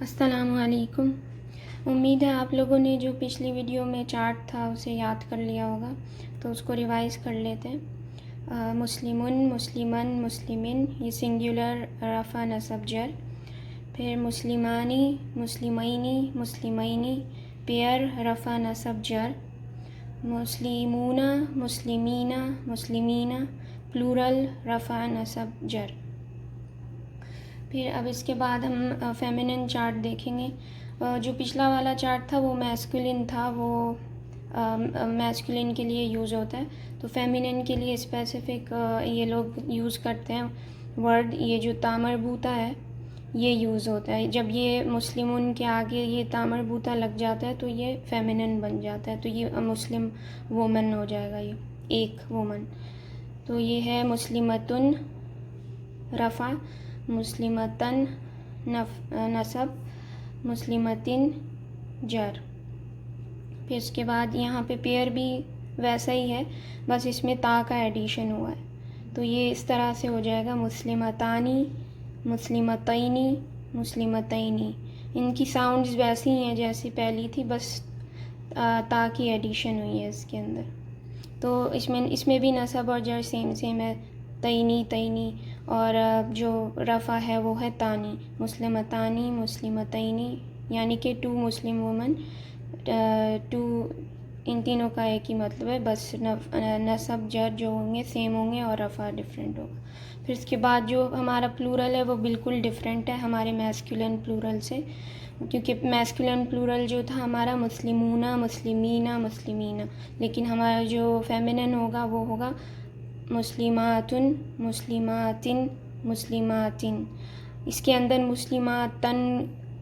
अस्सलामुअलैकुम। उम्मीद है आप लोगों ने जो पिछली वीडियो में चार्ट था उसे याद कर लिया होगा, तो उसको रिवाइज़ कर लेते हैं। मुस्लिमुन, मुस्लिमन, मुस्लिमिन, ये सिंगुलर रफ़ा नसब जर। फिर मुस्लिमानी, मुस्लिमैनी, मुस्लिमैनी, पेयर रफ़ा नसब जर। मुस्लिमूना, मुस्लिमीना, मुस्लिमीना, प्लूरल रफ़ा नसब जर। फिर अब इसके बाद हम फेमिनिन चार्ट देखेंगे। जो पिछला वाला चार्ट था वो मैस्कुलिन था, वो मैस्कुलिन के लिए यूज़ होता है। तो फेमिनिन के लिए स्पेसिफ़िक ये लोग यूज़ करते हैं वर्ड, ये जो तामरबूता है ये यूज़ होता है। जब ये मुस्लिमुन के आगे ये तामरबूता लग जाता है तो ये फेमिनिन बन जाता है, तो ये मुस्लिम वुमन हो जाएगा, ये एक वुमन। तो ये है मुस्लिमतुन रफ़ा, मुस्लिमतन नसब, मुस्लिमतिन जर। फिर इसके बाद यहाँ पे पेयर भी वैसा ही है, बस इसमें ता का एडिशन हुआ है। तो ये इस तरह से हो जाएगा मुस्लिमतानी, मुस्लिमतैनी, मुस्लिमतैनी। इनकी साउंड्स वैसी ही हैं जैसी पहली थी, बस ता की एडिशन हुई है इसके अंदर। तो इसमें भी नसब और जर सेम है, तैनी तैनी, और जो रफ़ा है वो है तानी, मुस्लिमतानी, मुस्लिमतैनी, यानी कि टू मुस्लिम वुमन, टू, इन तीनों का एक ही मतलब है, बस नसब जर जो होंगे सेम होंगे और रफ़ा डिफरेंट होगा। फिर इसके बाद जो हमारा प्लूरल है वो बिल्कुल डिफरेंट है हमारे मैस्कुलिन प्लूरल से, क्योंकि मैस्कुलिन प्लूरल जो था हमारा मुस्लिमूना, मुस्लिमीना, मुस्लिमीना, लेकिन हमारा जो फेमिनिन होगा वो होगा मुस्लिमातुन, मुस्लिमातिन, मुस्लिमातिन। इसके अंदर मुस्लिमातन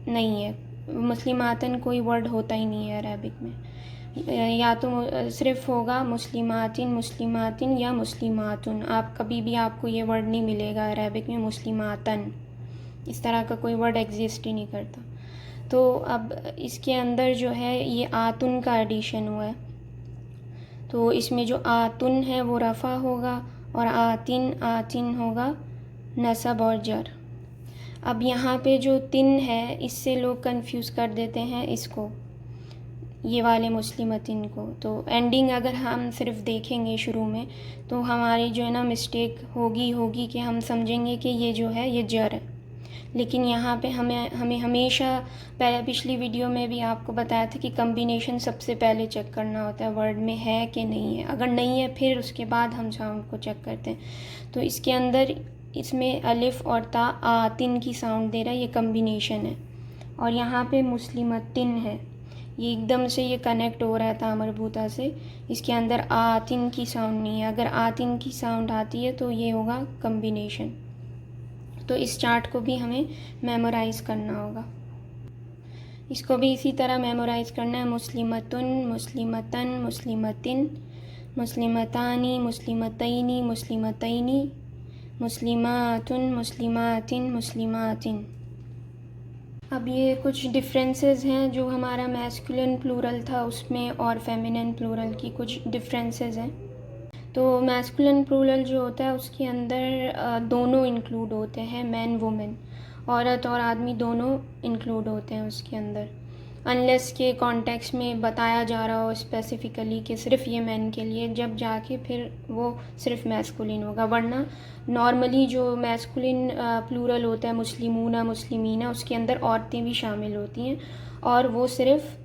नहीं है, मुस्लिमातन कोई वर्ड होता ही नहीं है अरबिक में, या तो सिर्फ होगा मुस्लिमातिन, मुस्लिमातिन या मुस्लिमातुन। आप कभी भी आपको ये वर्ड नहीं मिलेगा अरबिक में मुस्लिमातन, इस तरह का कोई वर्ड एग्जिस्ट ही नहीं करता। तो अब इसके अंदर जो है ये आतुन का एडिशन हुआ है, तो इसमें जो आतुन है वो रफ़ा होगा और आतिन होगा नसब और जर। अब यहाँ पे जो तिन है इससे लोग कंफ्यूज कर देते हैं इसको, ये वाले मुस्लिमतिन को। तो एंडिंग अगर हम सिर्फ देखेंगे शुरू में तो हमारी जो है ना मिस्टेक होगी कि हम समझेंगे कि ये जो है ये जर है, लेकिन यहाँ पे हमें हमेशा पिछली वीडियो में भी आपको बताया था कि कम्बिनेशन सबसे पहले चेक करना होता है वर्ड में है कि नहीं है। अगर नहीं है फिर उसके बाद हम साउंड को चेक करते हैं। तो इसके अंदर इसमें अलिफ और ता आतिन की साउंड दे रहा है, ये कम्बिनेशन है। और यहाँ पे मुस्लिमतिन है, ये एकदम से ये कनेक्ट हो रहा है तामरबूता से, इसके अंदर आतिन की साउंड नहीं है। अगर आतिन की साउंड आती है तो ये होगा कम्बिनेशन। तो इस चार्ट को भी हमें मेमोराइज़ करना होगा, इसको भी इसी तरह मेमोराइज़ करना है। मुस्लिमतुन, मुस्लिमतन, मुस्लिमतिन, मुस्लिमतानी, मुस्लिमतैनी, मुस्लिमतैनी, मुस्लिमातुन, मुस्लिमातिन, मुस्लिमातिन। अब ये कुछ डिफरेंसेस हैं जो हमारा मैस्कुलिन प्लूरल था उसमें और फेमिनिन प्लूरल की कुछ डिफरेंसेस हैं। तो मैस्कुलिन प्लूरल जो होता है उसके अंदर दोनों इंक्लूड होते हैं, मैन वुमेन, औरत और आदमी दोनों इंक्लूड होते हैं उसके अंदर, अनलेस के कॉन्टेक्स्ट में बताया जा रहा हो स्पेसिफ़िकली कि सिर्फ ये मैन के लिए, जब जाके फिर वो सिर्फ मैस्कुलिन होगा। वरना नॉर्मली जो मैस्कुलिन प्लूरल होता है मुस्लिमूना, मुस्लिमीना, उसके अंदर औरतें भी शामिल होती हैं और वो सिर्फ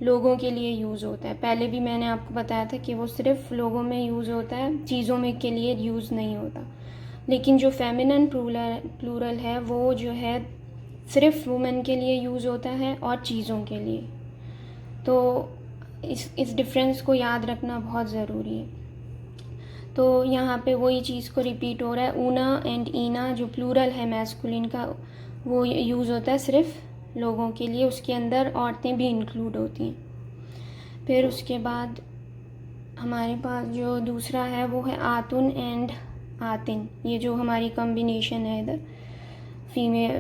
लोगों के लिए यूज़ होता है। पहले भी मैंने आपको बताया था कि वो सिर्फ लोगों में यूज़ होता है, चीज़ों में के लिए यूज़ नहीं होता। लेकिन जो फेमिनिन प्लूरल है वो जो है सिर्फ वुमेन के लिए यूज़ होता है और चीज़ों के लिए। तो इस डिफरेंस को याद रखना बहुत ज़रूरी है। तो यहाँ पे वही चीज़ को रिपीट हो रहा है, ऊना एंड ईना जो प्लूरल है मैस्कुलिन का वो यूज़ होता है सिर्फ लोगों के लिए, उसके अंदर औरतें भी इंक्लूड होती हैं। फिर उसके बाद हमारे पास जो दूसरा है वो है आतुन एंड आतिन, ये जो हमारी कॉम्बिनेशन है इधर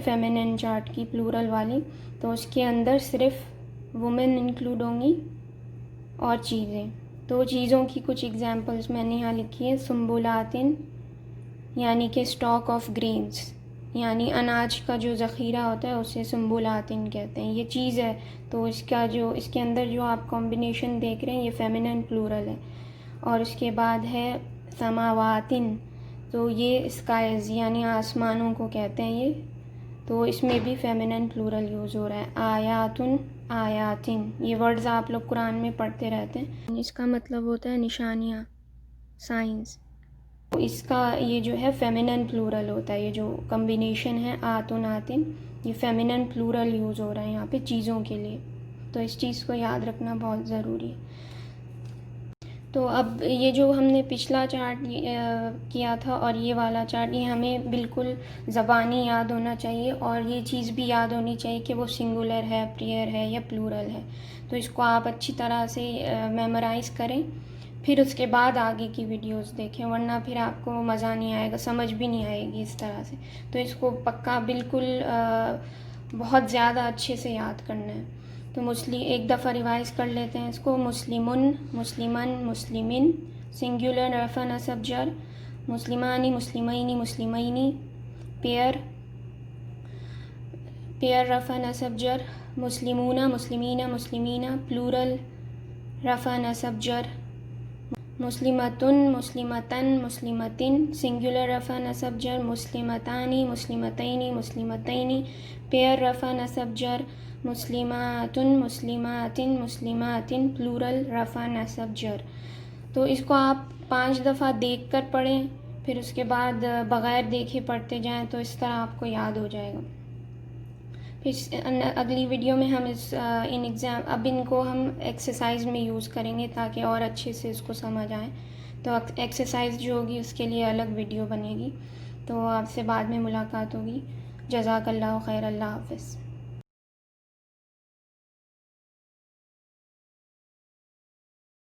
फेमिनिन चार्ट की प्लूरल वाली, तो उसके अंदर सिर्फ वुमेन इंक्लूड होंगी और चीज़ें। तो चीज़ों की कुछ एग्जांपल्स मैंने यहाँ लिखी है। सुम्बुलातिन यानी कि स्टॉक ऑफ ग्रेन्स, यानी अनाज का जो ज़ख़ीरा होता है उसे सुम्बुलातिन कहते हैं। ये चीज़ है, तो इसका जो इसके अंदर जो आप कॉम्बिनेशन देख रहे हैं ये फ़ेमिनिन प्लूरल है। और उसके बाद है समावातिन, तो ये स्काइज़ यानी आसमानों को कहते हैं ये, तो इसमें भी फ़ेमिनिन प्लूरल यूज़ हो रहा है। आयातुन, आयातिन, ये वर्ड्स आप लोग कुरान में पढ़ते रहते हैं। इसका मतलब होता है निशानियाँ, साइंस। तो इसका ये जो है फ़ेमिनिन प्लूरल होता है। ये जो कॉम्बिनेशन है आतुन आतिन, ये फ़ेमिनिन प्लूरल यूज़ हो रहा है यहाँ पे चीज़ों के लिए, तो इस चीज़ को याद रखना बहुत ज़रूरी है। तो अब ये जो हमने पिछला चार्ट किया था और ये वाला चार्ट, ये हमें बिल्कुल ज़बानी याद होना चाहिए, और ये चीज़ भी याद होनी चाहिए कि वो सिंगुलर है, प्लेयर है या प्लूरल है। तो इसको आप अच्छी तरह से मेमोराइज़ करें, फिर उसके बाद आगे की वीडियोस देखें, वरना फिर आपको मज़ा नहीं आएगा, समझ भी नहीं आएगी इस तरह से। तो इसको पक्का बिल्कुल बहुत ज़्यादा अच्छे से याद करना है। तो एक दफ़ा रिवाइज़ कर लेते हैं इसको। मुस्लिमुन, मुस्लिमन, मुस्लिमिन, सिंगुलर रफ़ा नसब जर, मुस्लिमानी, मुस्लिमैनी, मुस्लिमैनी, पेयर, पेयर रफ़ा नसब जर, मुस्लिमूना, मुस्लिमीना, मुस्लिमीना, प्लूरल रफ़ा नसब जर, मुस्लिमतुन, मुस्लिमतन, मुस्लिमतिन, सिंगुलर रफ़ा नसब जर, मुस्लिमतानी, मुस्लिमतैनी, मुस्लिमतैनी, पेयर रफ़ा नसब जर, मुस्लिमातुन, मुस्लिमातिन, मुस्लिमातिन, प्लूरल रफ़ा नसब जर। तो इसको आप 5 दफ़ा देख कर पढ़ें, फिर उसके बाद बग़ैर देखे पढ़ते जाएं, तो इस तरह आपको याद हो जाएगा। फिर अगली वीडियो में हम अब इनको हम एक्सरसाइज में यूज़ करेंगे ताकि और अच्छे से इसको समझ आए। तो एक्सरसाइज जो होगी उसके लिए अलग वीडियो बनेगी। तो आपसे बाद में मुलाकात होगी। जज़ाकल्लाहु खैर, अल्लाह हाफ़िज़।